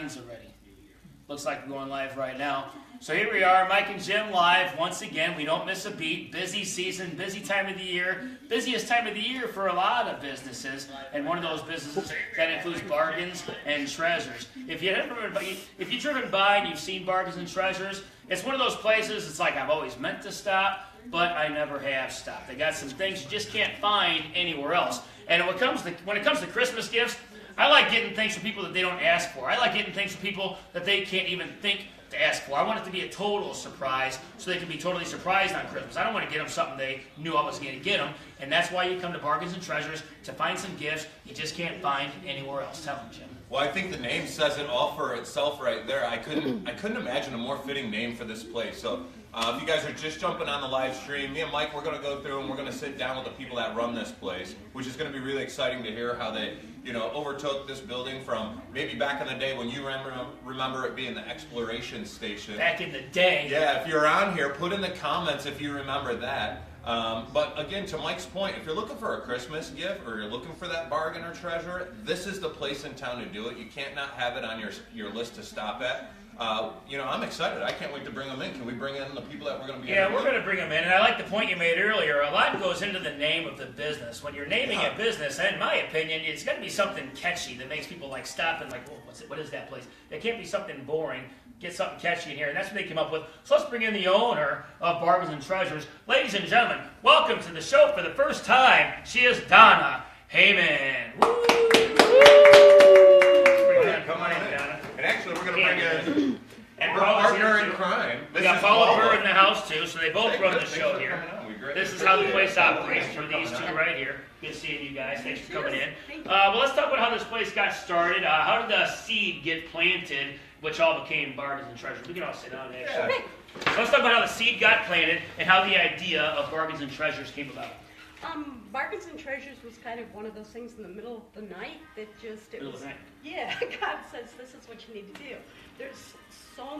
Bargins already. Looks like we're going live right now. So here we are, Mike and Jim live once again. We don't miss a beat. Busy season, busy time of the year. Busiest time of the year for a lot of businesses. And one of those businesses that includes Bargins and Treasures. If you've driven by and you've seen Bargins and Treasures, it's one of those places, it's like I've always meant to stop, but I never have stopped. They got some things you just can't find anywhere else. And when it comes to Christmas gifts, I like getting things for people that they don't ask for. I like getting things for people that they can't even think to ask for. I want it to be a total surprise so they can be totally surprised on Christmas. I don't want to get them something they knew I was going to get them. And that's why you come to Bargins and Treasures, to find some gifts you just can't find anywhere else. Tell them, Jim. Well, I think the name says it all for itself right there. I couldn't imagine a more fitting name for this place. So if you guys are just jumping on the live stream, me and Mike, we're going to go through and we're going to sit down with the people that run this place, which is going to be really exciting to hear how they, overtook this building from maybe back in the day when you remember it being the exploration station. Back in the day. Yeah, if you're on here, put in the comments if you remember that. But again, to Mike's point, if you're looking for a Christmas gift or you're looking for that bargain or treasure, this is the place in town to do it. You can't not have it on your list to stop at. I'm excited. I can't wait to bring them in. Can we bring in the people that we're going to be Yeah, we're going to bring them in. And I like the point you made earlier. A lot goes into the name of the business. When you're naming a business, in my opinion, it's got to be something catchy that makes people like stop and like, what is that place? It can't be something boring. Get something catchy in here, and that's what they came up with. So let's bring in the owner of Bargins and Treasures. Ladies and gentlemen, welcome to the show for the first time. She is Donna Hamann. Woo! Come on in, Donna. And actually, we're going to bring in and partner in crime. We got Paula Birr in the house, too, so they both run the show here. This is how the place operates for these two right here. Good seeing you guys. Thanks for coming in. Well, let's talk about how this place got started. How did the seed get planted, which all became Bargins and Treasures? We can all sit down, actually. So let's talk about how the seed got planted and how the idea of Bargins and Treasures came about. Bargins and Treasures was kind of one of those things in the middle of the night that just, Middle of the night. Yeah, God says this is what you need to do. There's so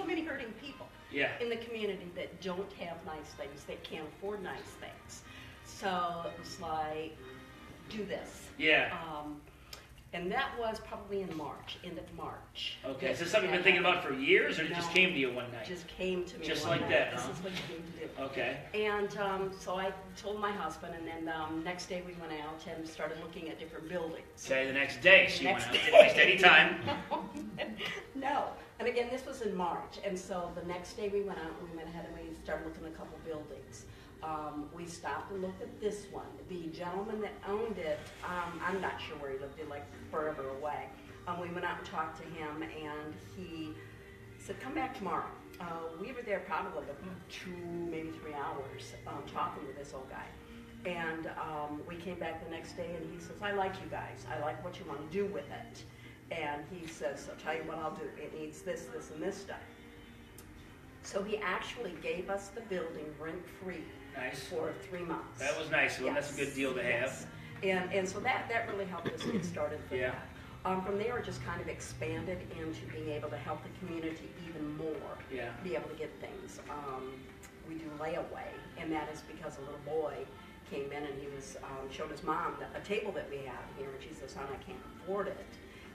many hurting people in the community that don't have nice things, that can't afford nice things. So it was like, do this. Yeah. And that was probably in March, end of March. Okay, is this something you've been thinking about for years, or it just came to you one night? It just came to me just one like night. that, This huh? is what you need to do. Okay. And so I told my husband, and then next day we went out and started looking at different buildings. Okay, the next day she went out. Didn't waste any time. No. And again, this was in March. And so the next day we went out, and we went ahead and we started looking at a couple buildings. We stopped and looked at this one. The gentleman that owned it, I'm not sure where he lived, like further away. We went out and talked to him, and he said, come back tomorrow. We were there probably about 2, maybe 3 hours talking with this old guy. And we came back the next day, and he says, I like you guys. I like what you want to do with it. And he says, I'll tell you what I'll do. It needs this, this, and this stuff. So he actually gave us the building rent-free. Nice. For 3 months. That was nice. Well, that's a good deal to have. And so that really helped us get started for that. From there, it just kind of expanded into being able to help the community even more. Yeah. Be able to get things. We do layaway, and that is because a little boy came in and he was showed his mom a table that we have here, and she says, son, I can't afford it.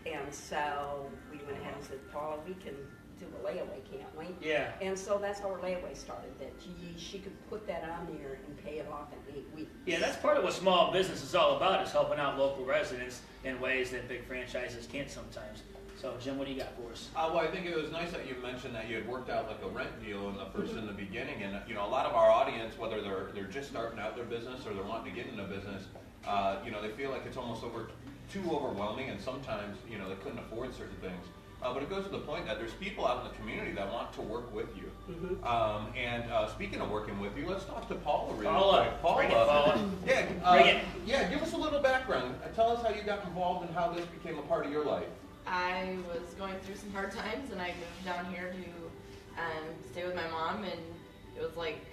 And so we went ahead and said, Paula, we can do a layaway, can't we? Yeah. And so that's how our layaway started, that she could put that on there and pay it off in 8 weeks. Yeah, that's part of what small business is all about, is helping out local residents in ways that big franchises can't sometimes. So, Jim, what do you got for us? Well, I think it was nice that you mentioned that you had worked out like a rent deal in the beginning, and a lot of our audience, whether they're just starting out their business or they're wanting to get into business, they feel like it's almost too overwhelming, and sometimes they couldn't afford certain things. But it goes to the point that there's people out in the community that want to work with you. And speaking of working with you, let's talk to Paula really quick. Paula. Bring it, Paula. Yeah, give us a little background. Tell us how you got involved and how this became a part of your life. I was going through some hard times, and I moved down here to stay with my mom, and it was like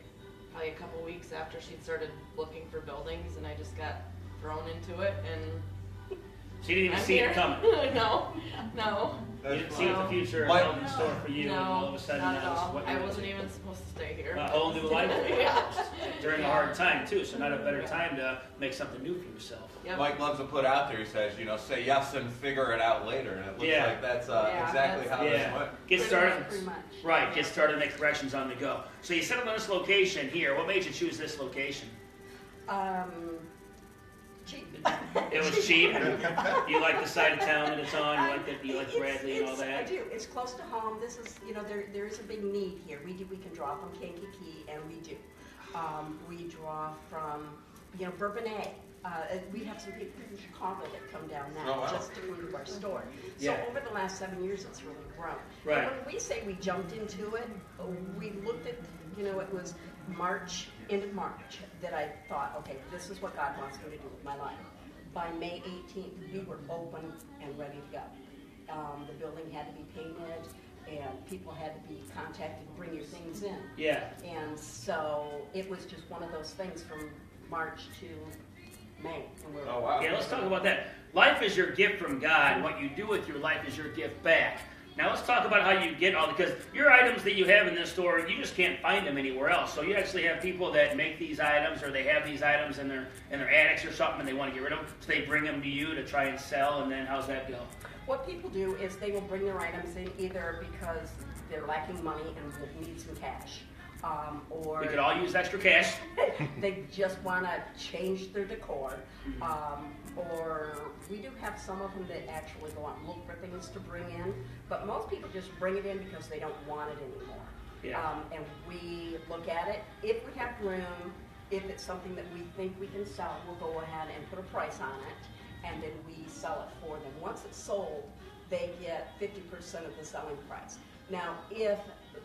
probably a couple weeks after she'd started looking for buildings, and I just got thrown into it, and she didn't even see it coming. No. You didn't see what the future Mike- held in store for you, and all of a sudden not at that was all. what you I were wasn't doing. even supposed to stay here. A whole new life for you Yeah. during a hard time too. So not a better time to make something new for yourself. Yep. Mike loves to put out there, he says, say yes and figure it out later. And it looks Yeah. like that's Yeah, exactly how this Yeah, went. get started. Pretty much. Right, get started, make corrections on the go. So you settled on this location here. What made you choose this location? Cheap. It was cheap. You like the side of town that it's on. You like Bradley and all I that. do. It's close to home. This is, there is a big need here. We can draw from Kankakee, and we do. We draw from, Bourbonnais. We have some people from Chicago that come down now Oh, wow. just to come to our store. So Yeah. over the last 7 years, it's really grown. Right. And when we say we jumped into it, we looked at, it was end of March, that I thought, okay, this is what God wants me to do with my life. By May 18th, we were open and ready to go. The building had to be painted, and people had to be contacted to bring your things in. Yeah. And so it was just one of those things from March to May. And we're Oh, wow. Okay, let's talk about that. Life is your gift from God. What you do with your life is your gift back. Now let's talk about how you get all, because your items that you have in this store, you just can't find them anywhere else. So you actually have people that make these items, or they have these items in their attics or something, and they want to get rid of them. So they bring them to you to try and sell, and then how's that go? What people do is they will bring their items in either because they're lacking money and will need some cash, or We could all use extra cash. they just want to change their decor, or we do have some of them that actually go out and look for things to bring in, but most people just bring it in because they don't want it anymore. Yeah. And we look at it. If we have room, if it's something that we think we can sell, we'll go ahead and put a price on it, and then we sell it for them. Once it's sold, they get 50% of the selling price. Now, if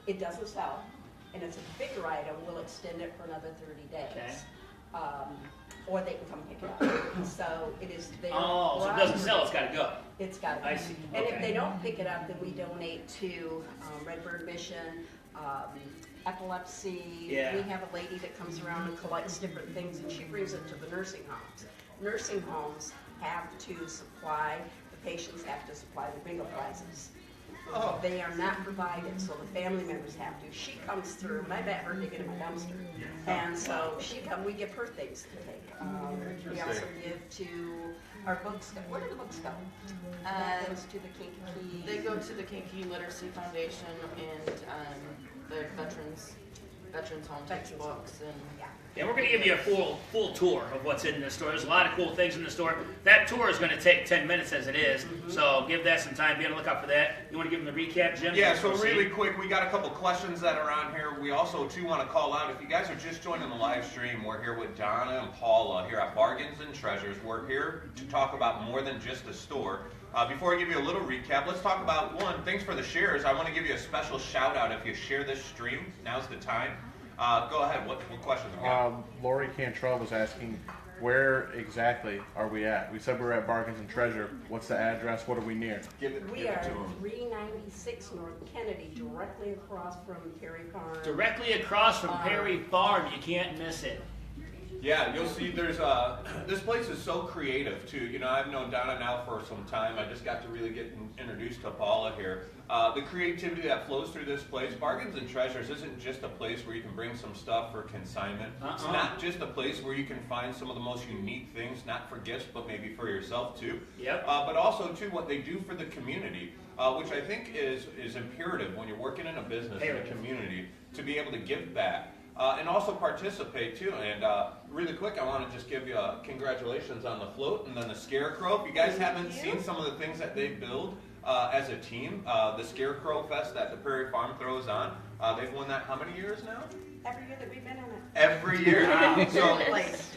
it doesn't sell, and it's a bigger item, we'll extend it for another 30 days. Okay. Or they can come pick it up. So it is their Oh, so it doesn't sell, it's got to go. It's got to be. I see. And Okay. if they don't pick it up, then we donate to Redbird Mission, epilepsy. Yeah. We have a lady that comes around and collects different things, and she brings it to the nursing homes. Nursing homes have to supply, the patients have to supply the bingo prizes. Oh. They are not provided, so the family members have to. She comes through, I bet her digging in my dumpster. And so we give her things to take. We also give to our books. Where do the books go? That goes to the Kankakee. They go to the Kinky Literacy Foundation and the Veterans Home takes Veterans books and Yeah. And we're going to give you a full tour of what's in this store. There's a lot of cool things in the store. That tour is going to take 10 minutes as it is, so give that some time. Be on the lookout for that. You want to give them the recap, Jim? Yeah, so Proceed. really quick, we got a couple questions that are on here. We also, too, want to call out, if you guys are just joining the live stream, we're here with Donna and Paula here at Bargins and Treasures. We're here to talk about more than just a store. Before I give you a little recap, let's talk about, one, thanks for the shares. I want to give you a special shout out if you share this stream. Now's the time. Go ahead. What questions we got? Lori Cantrell was asking, where exactly are we at? We said we were at Bargins and Treasure. What's the address? What are we near? Give it We to are them. 396 North Kennedy, directly across from Perry Farm. Directly across from Perry Farm. You can't miss it. Yeah, you'll see there's this place is so creative too. I've known Donna now for some time. I just got to really get introduced to Paula here. The creativity that flows through this place, Bargins and Treasures, isn't just a place where you can bring some stuff for consignment. It's not just a place where you can find some of the most unique things, not for gifts, but maybe for yourself too. Yep. But also too what they do for the community, which I think is imperative when you're working in a business in a community to be able to give back. And also participate too. And really quick, I want to just give you congratulations on the float and then the scarecrow. If you guys haven't seen some of the things that they build as a team, the Scarecrow Fest that the Prairie Farm throws on, they've won that how many years now? Every year that we've been in it. Every year. So Place.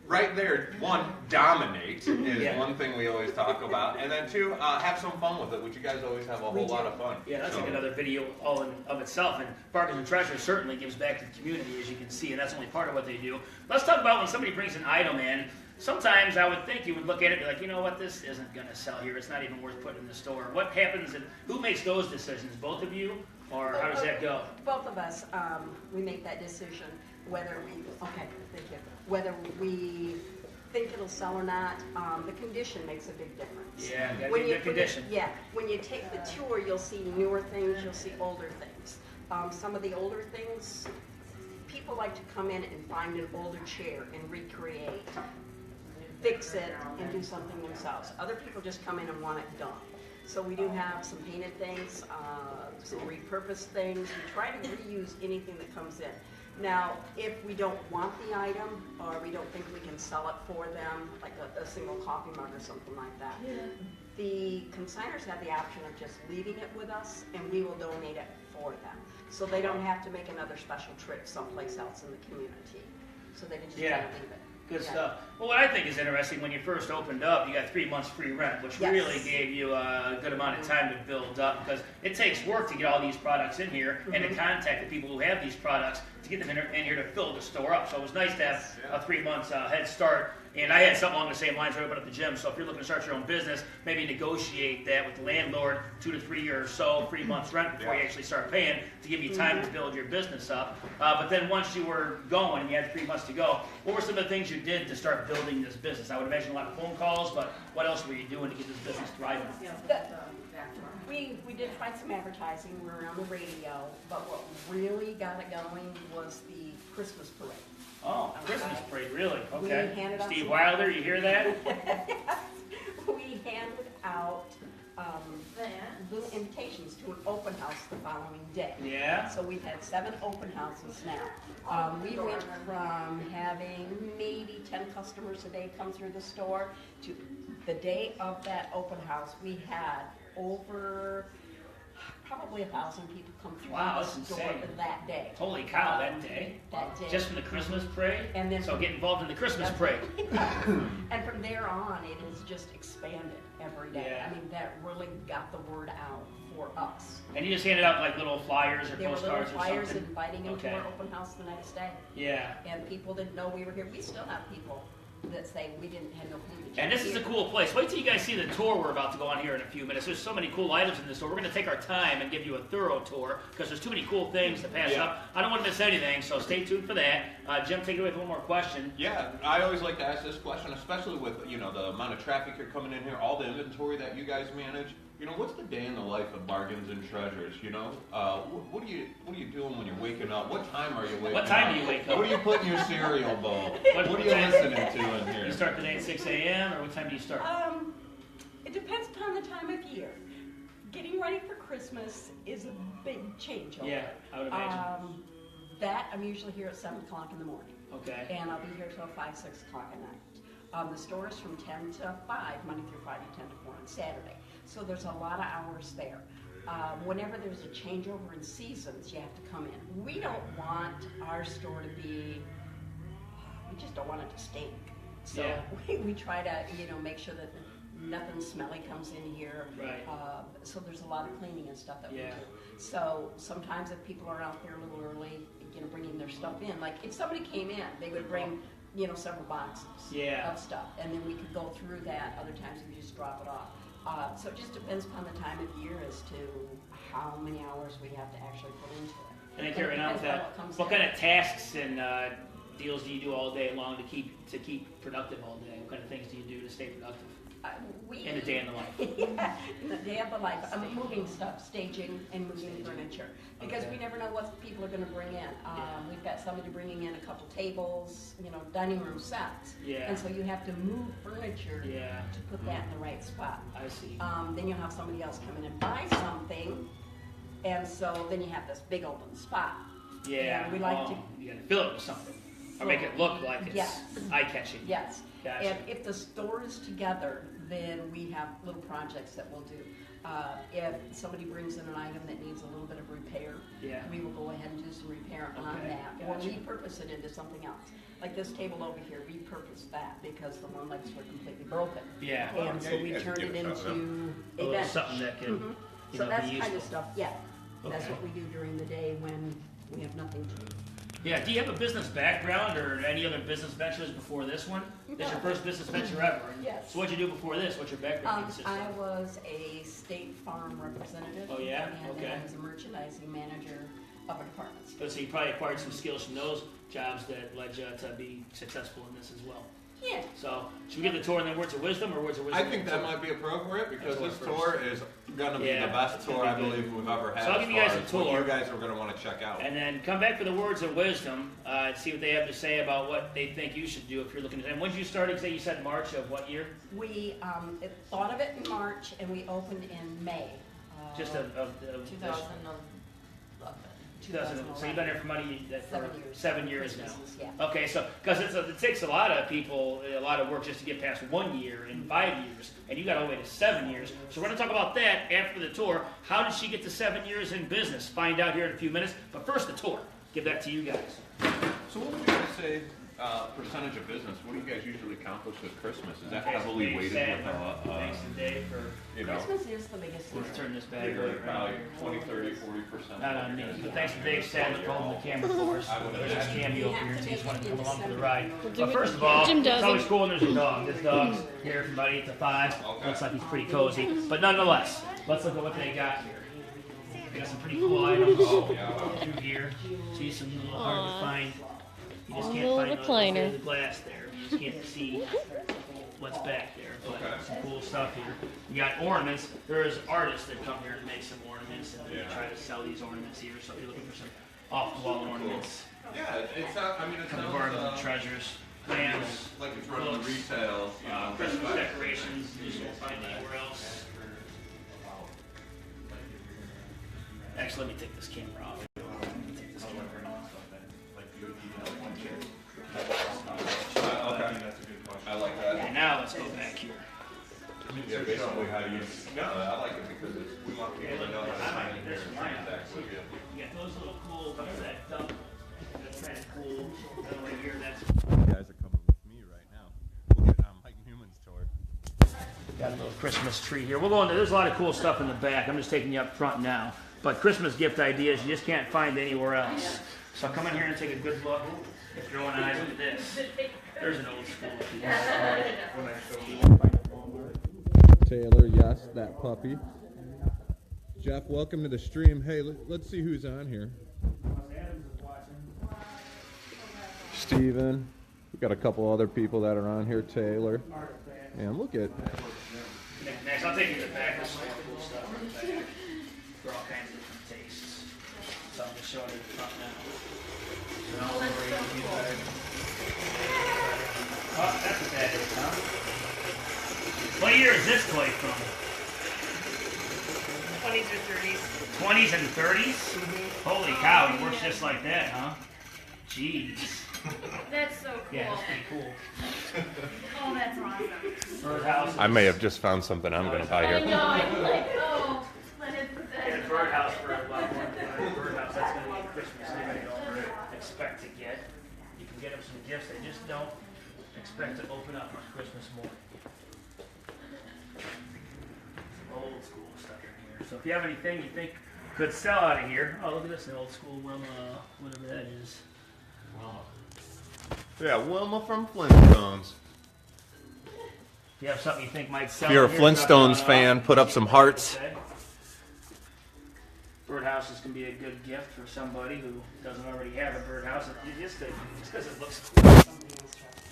right there, one, dominate is Yeah. one thing we always talk about. And then two, have some fun with it, which you guys always have a whole lot of fun. Yeah, that's So- like another video all in of itself. And Bargins and Treasure certainly gives back to the community, as you can see, and that's only part of what they do. Let's talk about when somebody brings an item in. Sometimes I would think you would look at it and be like, you know what, this isn't going to sell here. It's not even worth putting in the store. What happens, and who makes those decisions? Both of you? Or how does that go? Both of us, we make that decision whether we, okay, thank you, whether we think it'll sell or not, the condition makes a big difference. Yeah, gotta When be you good put condition. Yeah, when you take the tour, you'll see newer things, you'll see older things. Some of the older things, people like to come in and find an older chair and recreate, fix it, and do something themselves. Other people just come in and want it done. So we do have some painted things, some repurposed things. We try to reuse anything that comes in. Now, if we don't want the item, or we don't think we can sell it for them, like a single coffee mug or something like that, the consigners have the option of just leaving it with us, and we will donate it for them. So they don't have to make another special trip someplace else in the community. So they can just kind of leave it. Good Yeah. stuff. Well, what I think is interesting, when you first opened up, you got 3 months free rent, which Yes. really gave you a good amount of time to build up, because it takes work to get all these products in here and to contact the people who have these products to get them in here to fill the store up. So it was nice to have a 3 months head start. And I had something along the same lines right up at the gym. So if you're looking to start your own business, maybe negotiate that with the landlord, 2 to 3 years or so, 3 months rent before you actually start paying, to give you time to build your business up. But then once you were going, and you had 3 months to go, what were some of the things you did to start building this business? I would imagine a lot of phone calls, but what else were you doing to get this business thriving? We did find some advertising. We were on the radio, but what really got it going was the Christmas parade. Oh, Christmas parade, really? We Okay. handed out Steve some- Wilder, you hear that? We handed out little invitations to an open house the following day. Yeah? So we've had 7 open houses now. We went from having maybe 10 customers a day come through the store to the day of that open house, we had over probably 1,000 people come through Wow, the that's store insane. that day. Holy cow, that day. That day. Just from the Christmas parade? And then So get involved in the Christmas parade. And from there on, it has just expanded every day. Yeah. I mean, that really got the word out for us. And you just handed out like little flyers or There were little postcards or flyers something? inviting them Okay. to our open house the next day. Yeah. And people didn't know we were here. We still have people that say we didn't have no clue. that And you this were is a here. cool place. Wait till you guys see the tour we're about to go on here in a few minutes. There's so many cool items in this store. We're going to take our time and give you a thorough tour because there's too many cool things to pass up. I don't want to miss anything, so stay tuned for that. Jim, take it away with one more question. Yeah, I always like to ask this question, especially with the amount of traffic you're coming in here, all the inventory that you guys manage. What's the day in the life of Bargins and Treasures? What are you doing when you're waking up? What time are you waking up? What time do you wake up? What do you put in your cereal bowl? What are you time- listening to in here? You start the day at 6 a.m. or what time do you start? It depends upon the time of year. Getting ready for Christmas is a big changeover. Yeah, I would imagine. I'm usually here at 7 o'clock in the morning. Okay. And I'll be here till 5, 6 o'clock at night. The store is from 10 to 5, Monday through Friday, 10 to 4 on Saturday. So there's a lot of hours there. Whenever there's a changeover in seasons, you have to come in. We don't want our store to be, we just don't want it to stink. So Yeah. we try to, make sure that nothing smelly comes in here. Right. So there's a lot of cleaning and stuff that we Yeah. do. So sometimes if people are out there a little early, bringing their stuff in, like if somebody came in, they would bring, several boxes Yeah. of stuff, and then we could go through that. Other times we just drop it off. So it just depends upon the time of year as to how many hours we have to actually put into it. And then carrying on with Depends on that, comes what in. kind of tasks and deals do you do all day long to keep productive all day? What kind of things do you do to stay productive in the day in the life? Yeah, in the day of the life. Moving stuff, staging and moving furniture. Because we never know what people are going to bring in. We've got somebody bringing in a couple tables, dining room sets. Yeah. And so you have to move furniture Yeah. to put that in the right spot. I see. Then you'll have somebody else come in and buy something. And so then you have this big open spot. Yeah. And we like to, You got to fill it with something, or make it look like it's Yes. eye-catching. yes. Gotcha. And if the store is together, then we have little projects that we'll do. If somebody brings in an item that needs a little bit of repair, Yeah. we will go ahead and do some repair on Okay, that. Or gotcha. repurpose it into something else. Like this table over here, repurpose that because the one legs were completely broken. Yeah. And so we turned it into A a little bench. something that can Mhm. you So know, that's be kind useful. of stuff, yeah. That's Okay. what we do during the day when we have nothing to do. Yeah, do you have a business background or any other business ventures before this one? That's your first business venture ever. And Yes. So what'd you do before this? What's your background consist I of? was a State Farm representative. Oh, yeah? And Okay. then I was a merchandising manager of a department store. So you probably acquired some skills from those jobs that led you to be successful in this as well. Yeah. So, should we get the tour and then words of wisdom, or words of wisdom? I think that might be appropriate because Let's this go tour is going to be Yeah, the best it's gonna tour be I good. believe we've ever had. So I'll as give you guys far a as what tour. you guys are going to want to check out. And then come back for the words of wisdom, and see what they have to say about what they think you should do if you're looking at. And when did you start? You said March of what year? We thought of it in March and we opened in May. Just of 2011. 2000. So you've been there for money for 7 years. 7 years now. Businesses, yeah. Okay, so because it takes a lot of people a lot of work just to get past 1 year in 5 years, and you got all the way to 7 years. So we're going to talk about that after the tour. How did she get to 7 years in business? Find out here in a few minutes. But first, the tour. Give that to you guys. So what would you guys say percentage of business? What do you guys usually accomplish with Christmas? Is that heavily Dave weighted said, with thanks to Dave for. you know, Christmas is the biggest Let's season. turn this back figure over. about 20, 30, 40%? Not on me. But thanks to Dave Sadler for holding the camera for us. There's this cameo over here in case you want to come along for the ride. But first of all, Jim it's does always it. cool when there's a dog. This dog's here everybody. It's a 5. Okay. Looks like he's pretty cozy. But nonetheless, let's look at what they got here. They got some pretty cool items through here. See some little hard to find. You just can't little find recliner. the glass there. You just can't see what's back there. But some cool stuff here. You got ornaments. There's artists that come here to make some ornaments and they try to sell these ornaments here. So if you're looking for some off-the-wall ornaments, Yeah, it sounds. I mean, it come to sounds Bargins and Treasures, plans, like it's running books, retail. You know, Christmas decorations. You just won't find anywhere else. Actually, let me take this camera off. Let me take this camera off. Okay. I like that. And now let's go back here. Yeah, basically how you. No, I like it because it's, we want people to know how to sign in here and transact with you. You got those little cool, what's that dump? That's kind of cool. That right here, that's. You guys are coming with me right now. We'll get on Mike Neumann's tour. Got a little Christmas tree here. We'll go into, there's a lot of cool stuff in the back. I'm just taking you up front now. But Christmas gift ideas you just can't find anywhere else. So come in here and take a good look. If you're on eyes with this, there's an old school. If you want to find a Walmart. Taylor, yes, that puppy. Jeff, welcome to the stream. Hey, let's see who's on here. Adams is watching. Steven. We got a couple other people that are on here. Taylor. And look at. Next, I'll take you to the back. There's some more cool stuff in the back. For all kinds of different tastes. So I'm just showing you the front now. Oh, that's what that is, huh? What year is this toy from? 20s or 30s. 20s and 30s? Holy cow, he works just like that, huh? Jeez. That's so cool. Yeah, that's pretty cool. Oh, that's awesome. Birdhouse. I may have just found something I'm going to buy I here. know. I'm like, oh, let it put that Yeah, in the birdhouse for a lot more. Birdhouse, that's going to be a Christmas thing they don't expect to get. You can get them some gifts they just don't expect to open up on Christmas morning. Some old school stuff in here. So if you have anything you think could sell out of here, oh, look at this, an old school Wilma, whatever that is. Yeah, Wilma from Flintstones. If you have something you think might sell If you're a out here, drop it Flintstones on fan, off. put up some hearts. Birdhouses can be a good gift for somebody who doesn't already have a birdhouse. Just because it looks cool.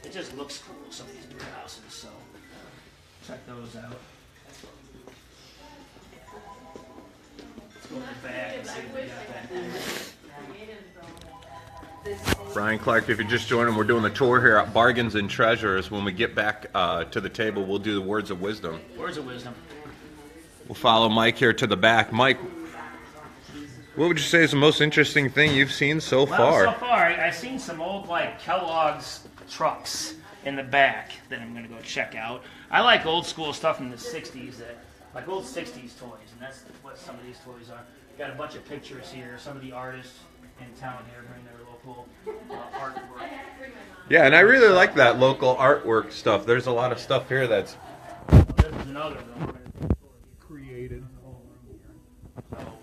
It just looks cool, some of these birdhouses, so check those out. Let's go in the back and see if we got that there. Brian Clark, if you just joined him, we're doing the tour here at Bargins and Treasures. When we get back to the table, we'll do the words of wisdom. Words of wisdom. We'll follow Mike here to the back. Mike, what would you say is the most interesting thing you've seen so Well, far? so far, I've seen some old, like, Kellogg's trucks in the back that I'm going to go check out. I like old school stuff from the 60s, like old 60s toys, and that's what some of these toys are. Got a bunch of pictures here. Some of the artists in town here bring their local artwork. Yeah, and I really like that local artwork stuff. There's a lot of stuff here that's There's another one created. So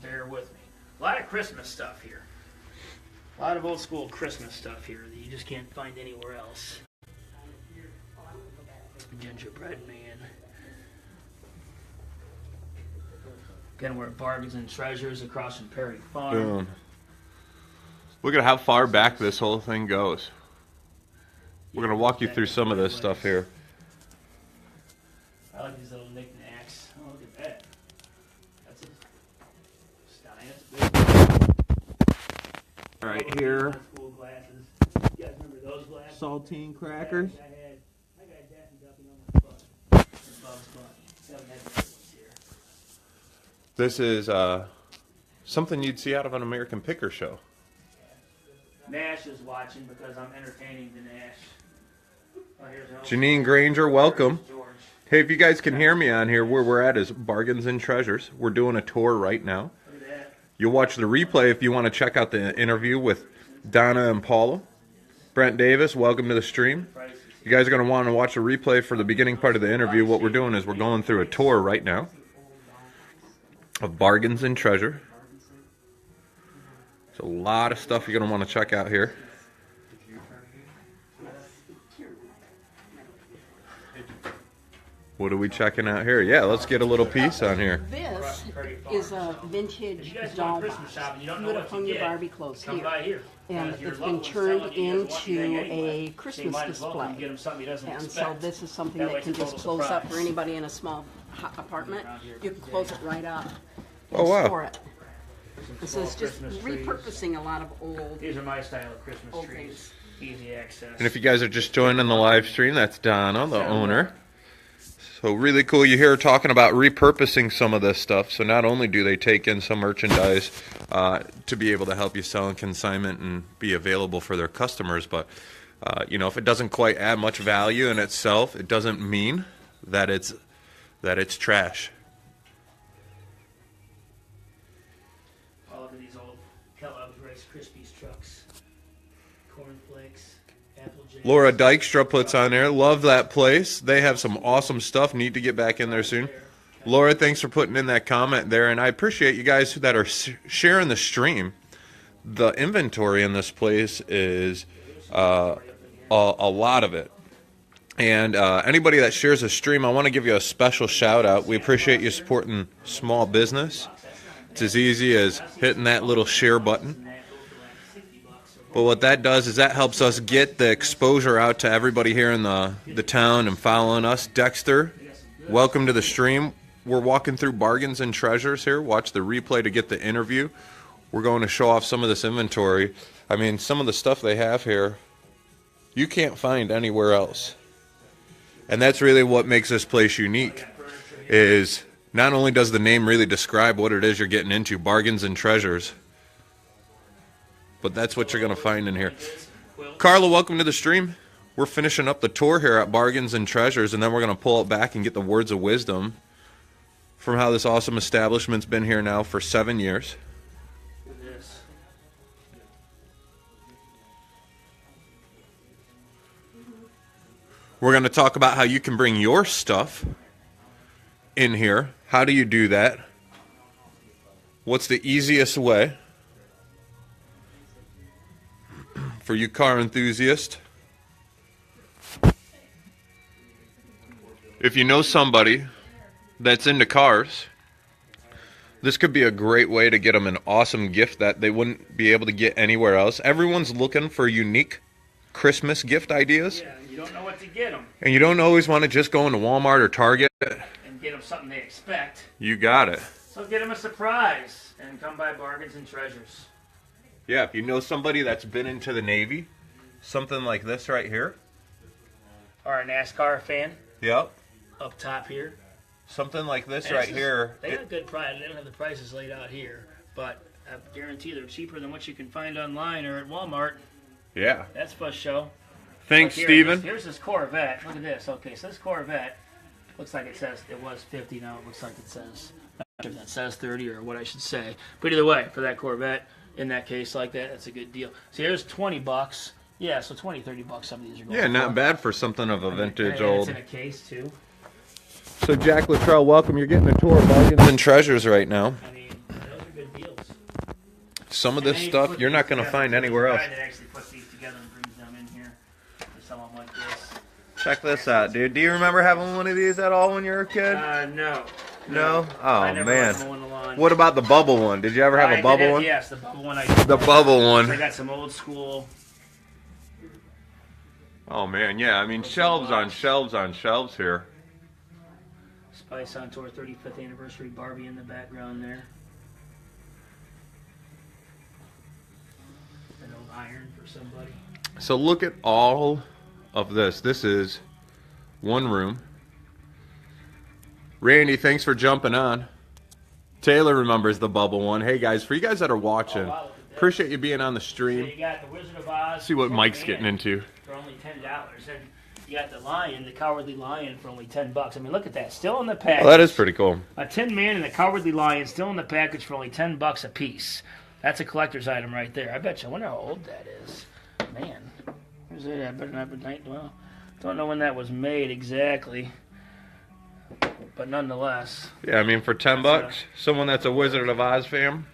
bear with me. A lot of Christmas stuff here. A lot of old school Christmas stuff here that you just can't find anywhere else. Gingerbread man. Again, we're at Bargins and Treasures across from Perry Farm. boom. Look at how far back this whole thing goes. We're gonna walk you through some of this stuff here. I like these little knickknacks. Oh, look at that. That's a stein. That's big. Right here, School glasses. You guys remember those glasses? saltine crackers. I got Daffy Duck on my butt. Bugs Bunny. Haven't had those ones here. This is something you'd see out of an American Picker show. Nash is watching because I'm entertaining the Nash. Oh, here's an old Janine Granger, welcome. George. Hey, if you guys can hear me on here, where we're at is Bargains and Treasures. We're doing a tour right now. Look at that. You'll watch the replay if you want to check out the interview with Donna and Paula. Brent Davis, welcome to the stream. Prices. You guys are going to want to watch the replay for the beginning part of the interview. What we're doing is we're going through a tour right now of Bargains and Treasure. There's a lot of stuff you're going to want to check out here. What are we checking out here? Yeah, let's get a little piece on here. This is a vintage If you guys doll want Christmas box. shopping, you don't You know would have what hung to your get. Barbie clothes Come here. by here. And Because your it's loved been one's turned selling you guys want into anything anyway. a So you Christmas might as well come display. get him something he doesn't And so expect. this is something That way that can it's a just total close up for surprise. anybody in a small apartment. You can close it right up. Oh, wow. Store it. This Small is just Christmas trees. repurposing a lot of old. These are my style of Christmas Old trees. Easy access. And if you guys are just joining the live stream, that's Donna, the owner. So really cool. You hear her talking about repurposing some of this stuff. So not only do they take in some merchandise to be able to help you sell in consignment and be available for their customers, but you know, if it doesn't quite add much value in itself, it doesn't mean that it's trash. Oh, look at these old Kellogg's Rice Krispies trucks. Cornflakes, Apple Jacks. Laura Dykstra puts on there. Love that place. They have some awesome stuff. Need to get back in there soon. Laura, thanks for putting in that comment there, and I appreciate you guys that are sharing the stream. The inventory in this place is a lot of it. And anybody that shares a stream, I want to give you a special shout out. We appreciate you supporting small business. It's as easy as hitting that little share button. But what that does is that helps us get the exposure out to everybody here in the town and following us. Dexter, welcome to the stream. We're walking through Bargains and Treasures here. Watch the replay to get the interview. We're going to show off some of this inventory. I mean, some of the stuff they have here, you can't find anywhere else. And that's really what makes this place unique, is not only does the name really describe what it is you're getting into, Bargains and Treasures, but that's what you're going to find in here. Carla, welcome to the stream. We're finishing up the tour here at Bargains and Treasures, and then we're going to pull it back and get the words of wisdom from how this awesome establishment's been here now for 7 years. Look at this. We're going to talk about how you can bring your stuff in here. How do you do that? What's the easiest way for you car enthusiasts? If you know somebody that's into cars, this could be a great way to get them an awesome gift that they wouldn't be able to get anywhere else. Everyone's looking for unique Christmas gift ideas. Yeah, you don't know what to get them. And you don't always want to just go into Walmart or Target. And get them something they expect. You got it. So get them a surprise and come by Bargains and Treasures. Yeah, if you know somebody that's been into the Navy, something like this right here. Or a NASCAR fan Yep. up top here. Something like this And right this is- here. They got good price. They don't have the prices laid out here, but I guarantee they're cheaper than what you can find online or at Walmart. Yeah. That's for show. Thanks, Look, here, Steven. Here's this Corvette. Look at this. Okay, so this Corvette looks like it says it was 50. Now it looks like it says, not sure if that says 30 or what I should say. But either way, for that Corvette, in that case like that, that's a good deal. See, here's $20. Yeah, so 20, 30 bucks. Some of these are going Yeah, for. not bad for something of a vintage And old. it's in a case too. So Jack Luttrell, welcome. You're getting a tour of Bargains and Treasures right now. I mean, those are good deals. Some of this stuff you're not going to find anywhere else. There's a guy that actually puts these together and brings them in here to sell them like this. Check this out, dude. Do you remember having one of these at all when you were a kid? No. No? I Oh, never man. liked mowing the lawn. What about the bubble one? Did you ever have I a bubble did, one? Yes, the bubble one I did. The bubble I one. got some old school Oh man, yeah. I mean, shelves on shelves on shelves here. Spice on Tour 35th anniversary Barbie in the background there. An old iron for somebody. So look at all of this. This is one room. Randy, thanks for jumping on. Taylor remembers the bubble one. Hey guys, for you guys that are watching, Oh, wow, look at that. appreciate you being on the So stream. you got the Wizard of Oz. See what for Mike's man getting into. For only $10. And you got the Lion, the Cowardly Lion, for only $10. I mean, look at that. Still in the package. Well, that is pretty cool. A Tin Man and the Cowardly Lion still in the package for only $10 a piece. That's a collector's item right there. I bet you. I wonder how old that is. Man, where's it at? Better not be night. Well, don't know when that was made exactly, but nonetheless. Yeah, I mean, for $10, someone that's a Wizard of Oz fan.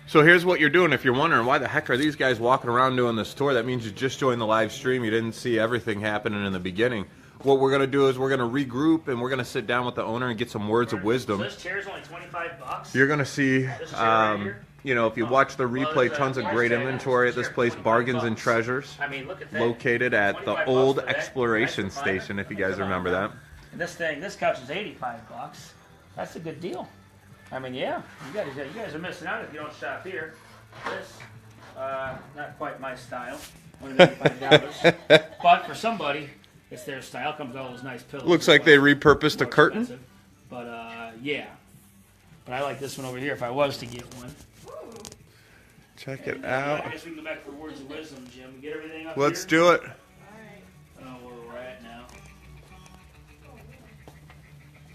So here's what you're doing. If you're wondering why the heck are these guys walking around doing this tour, that means you just joined the live stream. You didn't see everything happening in the beginning. What we're going to do is we're going to regroup and we're going to sit down with the owner and get some words of So wisdom. this chair's only $25. You're going to see, This chair right here? you know, if you watch the replay, tons of great inventory at this place, Bargins and Treasures, I mean, look at that. located at the 25 old bucks for that. exploration Nice recliner. station, if you guys remember that. And this couch is $85. That's a good deal. I mean, yeah, you guys are missing out if you don't shop here. This, not quite my style. Only $85. But for somebody, it's their style. Comes with all those nice pillows. Looks like they repurposed a More curtain. expensive. But yeah. But I like this one over here if I was to get one. Check it I out. guess we can go back for words of wisdom, Jim. We get everything up Let's here? do it. I don't know where we're at now.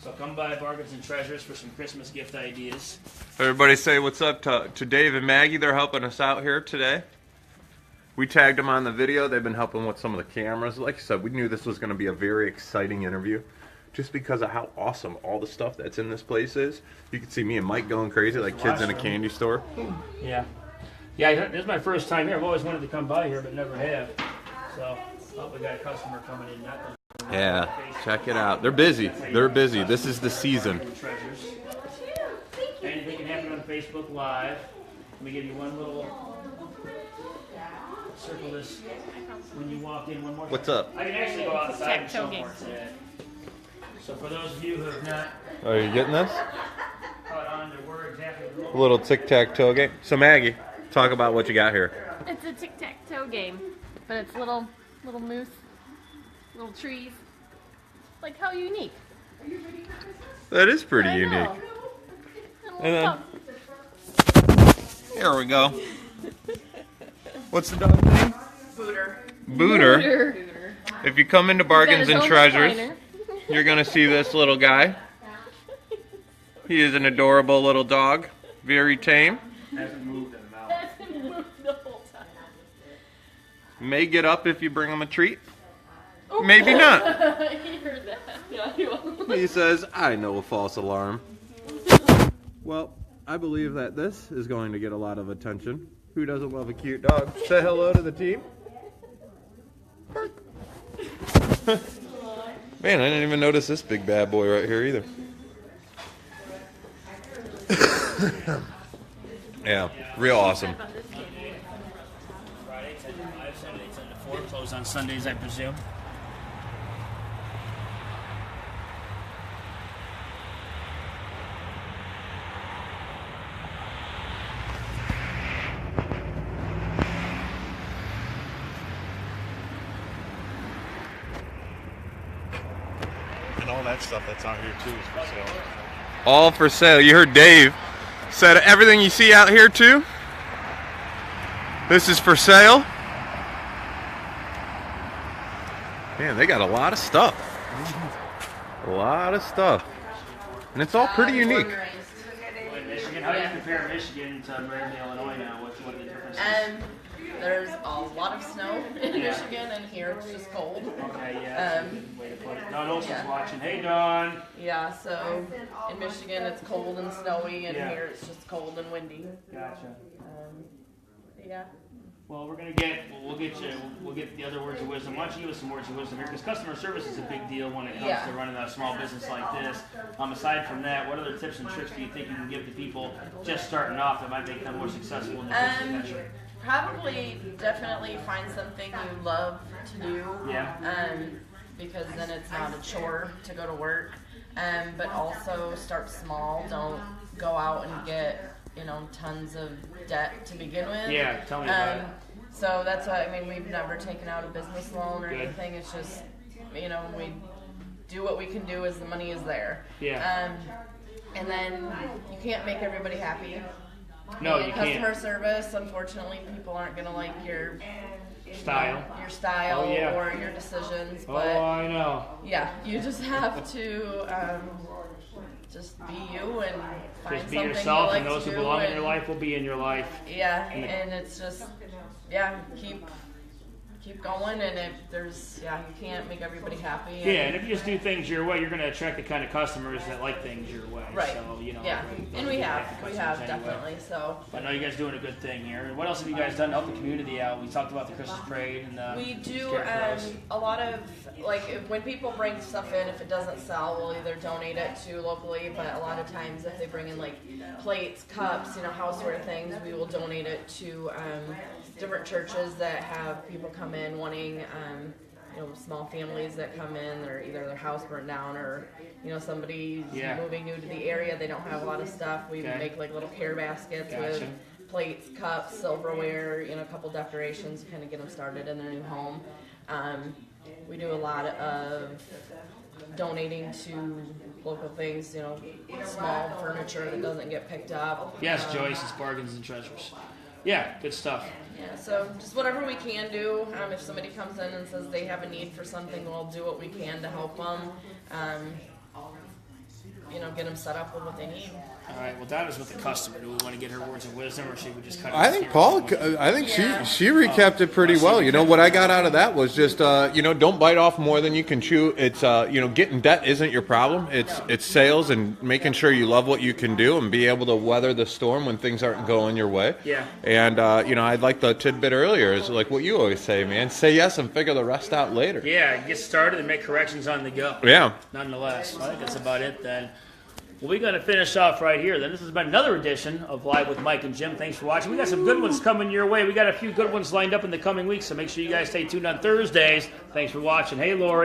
So come by Bargins and Treasures for some Christmas gift ideas. Everybody say what's up to Dave and Maggie. They're helping us out here today. We tagged them on the video. They've been helping with some of the cameras. Like I said, we knew this was going to be a very exciting interview just because of how awesome all the stuff that's in this place is. You can see me and Mike going crazy like kids in a candy store. Yeah. Yeah, this is my first time here. I've always wanted to come by here, but never have. So, oh, we got a customer coming in. Yeah, check it out. They're busy. They're busy. This is the season. Treasures. Anything can happen on Facebook Live. Let me give you one little circle this when you walk in. One more. What's up? I can actually go outside and show more today. So for those of you who have not Are you getting this? caught on to where exactly the A little tic-tac-toe game. So Maggie, talk about what you got here. It's a tic-tac-toe game, but it's little moose, little trees. Like, how unique. That is pretty I unique. know. And then- pup. Here we go. What's the dog's name? Booter. Booter. Birr. If you come into Got Bargins his and own Treasures, recliner. you're going to see this little guy. He is an adorable little dog. Very tame. hasn't moved in a mouth. Hasn't moved the whole time. May get up if you bring him a treat. Maybe not. He heard that. Yeah, he will. He says, I know a false alarm. Well, I believe that this is going to get a lot of attention. Who doesn't love a cute dog? Say hello to the team. Man, I didn't even notice this big bad boy right here either. Yeah, real awesome. Friday 10 to 5, Saturday 10 to 4. Close on Sundays, I presume. And all that stuff that's out here too is for sale. All for sale. You heard Dave said everything you see out here too. This is for sale. Man, they got a lot of stuff. A lot of stuff. And it's all pretty unique. In Michigan, how do you compare Michigan to American Illinois now? What's the difference? There's a lot of snow in Yeah. Michigan, and here it's just cold. Okay, yeah, that's a good way to put it. Dawn Olson's yeah. watching. Hey, Dawn. Yeah, so in Michigan it's cold and snowy, and Yeah. here it's just cold and windy. Gotcha. Yeah. Well, we'll get the other words of wisdom. Why don't you give us some words of wisdom here? Because customer service is a big deal when it comes Yeah. to running a small business like this. Aside from that, what other tips and tricks do you think you can give to people just starting off that might make them more successful in their business venture? Probably, definitely find something you love to do. Yeah. Because then it's not a chore to go to work. But also start small. Don't go out and get, tons of debt to begin with. Yeah, tell me about it. So that's why, we've never taken out a business loan or Good. anything. It's just, we do what we can do as the money is there. Yeah. And then you can't make everybody happy. No, you Customer can't. service, unfortunately, people aren't going to like your Style. style Oh, yeah. or your decisions. Oh, But I know. yeah, you just have to just be you and find Just be something yourself, you like and those to who do belong in and- your life will be in your life. Yeah, and it's just, keep going, and if there's, you can't make everybody happy. Yeah, and if you just do things your way, you're going to attract the kind of customers that like things your way. Right. So, Yeah, those and are we the have type of customers anyway. definitely. So I know you guys are doing a good thing here. What else have you guys done to help the community out? We talked about the Christmas parade and we do scarecrows. a lot of when people bring stuff in, if it doesn't sell, we'll either donate it to locally, but a lot of times if they bring in plates, cups, houseware things, we will donate it to different churches that have people come in wanting small families that come in, or either their house burned down, or somebody's moving new to the area, they don't have a lot of stuff. We make little care baskets with plates, cups, silverware, a couple decorations to kind of get them started in their new home. We do a lot of donating to local things, small furniture that doesn't get picked up. Yes, Joyce, it's Bargins and Treasures. Yeah, good stuff. Yeah, so just whatever we can do. If somebody comes in and says they have a need for something, we'll do what we can to help them. Get them set up with what they need. All right, well, Donna's with the customer. Do we want to get her words of wisdom, or should we just cut it? I think she recapped it pretty well. What I got out of that was just don't bite off more than you can chew. It's getting debt isn't your problem. It's sales and making sure you love what you can do and be able to weather the storm when things aren't going your way. Yeah. And I'd like the tidbit earlier is like what you always say, man. Say yes and figure the rest out later. Yeah, get started and make corrections on the go. Yeah. Nonetheless, I think that's about it then. Well, we're going to finish off right here. Then this has been another edition of Live with Mike and Jim. Thanks for watching. We got some good ones coming your way. We got a few good ones lined up in the coming weeks, so make sure you guys stay tuned on Thursdays. Thanks for watching. Hey, Lori.